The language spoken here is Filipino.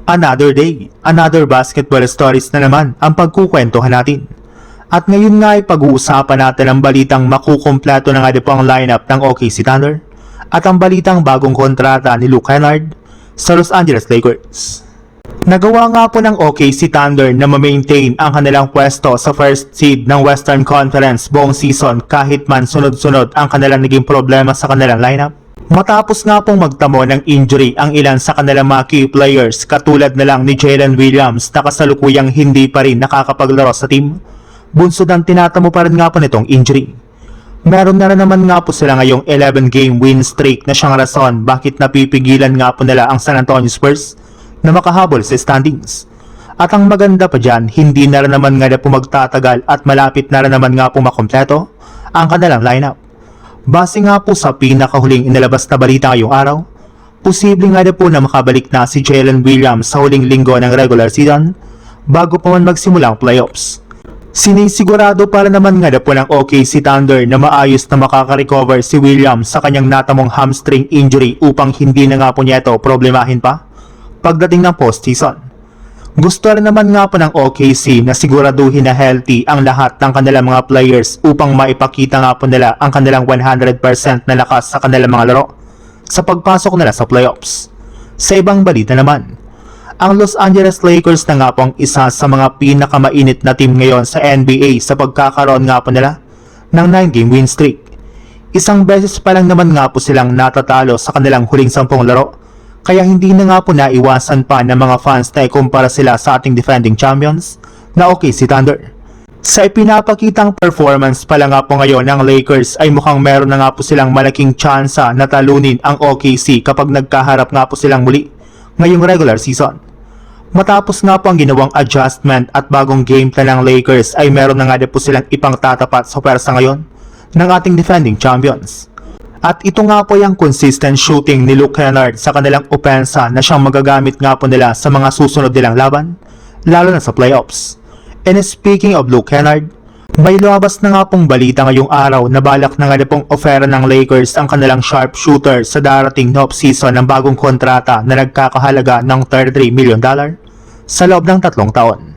Another day, another basketball stories na naman ang pagkukwentuhan natin. At ngayon nga ay pag-uusapan natin ang balitang makukumpleto na nga po ang lineup ng OKC Thunder at ang balitang bagong kontrata ni Luke Kennard sa Los Angeles Lakers. Nagawa nga po ng OKC Thunder na ma-maintain ang kanilang pwesto sa first seed ng Western Conference buong season kahit man sunod-sunod ang kanilang naging problema sa kanilang lineup. Matapos nga pong magtamo ng injury ang ilan sa kanilang mga key players katulad na lang ni Jalen Williams na kasalukuyang hindi pa rin nakakapaglaro sa team, bunsod ang tinatamo pa rin nga po nitong injury. Meron na naman nga po sila ngayong 11-game win streak na siyang rason bakit napipigilan nga po nila ang San Antonio Spurs na makahabol sa standings. At ang maganda pa dyan, hindi na rin naman nga po magtatagal at malapit na rin naman nga po makompleto ang kanilang lineup. Base nga po sa pinakahuling inilabas na balita ngayong araw, posible nga po na makabalik na si Jalen Williams sa huling linggo ng regular season bago pa man magsimula ang playoffs. Sinisigurado para naman nga po ng OKC Thunder na maayos na makaka-recover si Williams sa kanyang natamong hamstring injury upang hindi na nga po niya ito problemahin pa pagdating ng postseason. Gusto rin naman nga po ng OKC na siguraduhin na healthy ang lahat ng kanilang mga players upang maipakita nga po nila ang kanilang 100% na lakas sa kanilang mga laro sa pagpasok nila sa playoffs. Sa ibang balita naman, ang Los Angeles Lakers na nga po ang isa sa mga pinakamainit na team ngayon sa NBA sa pagkakaroon nga po nila ng 9-game win streak. Isang beses pa lang naman nga po silang natatalo sa kanilang huling 10 laro, kaya hindi na nga po naiwasan pa ng mga fans na ikumpara sila sa ating defending champions na OKC Thunder. Sa ipinapakitang performance pala nga po ngayon ng Lakers ay mukhang meron na nga po silang malaking tsansa na talunin ang OKC kapag nagkaharap nga po silang muli ngayong regular season. Matapos nga po ang ginawang adjustment at bagong game plan ng Lakers ay meron na nga po silang ipang tatapat sa pwersa ngayon ng ating defending champions. At ito nga po yung consistent shooting ni Luke Kennard sa kanilang opensa na siyang magagamit nga po nila sa mga susunod nilang laban, lalo na sa playoffs. And speaking of Luke Kennard, may lumabas na nga pong balita ngayong araw na balak na nga pong ofera ng Lakers ang kanilang sharpshooter sa darating na off-season ng bagong kontrata na nagkakahalaga ng $33 million sa loob ng 3 taon.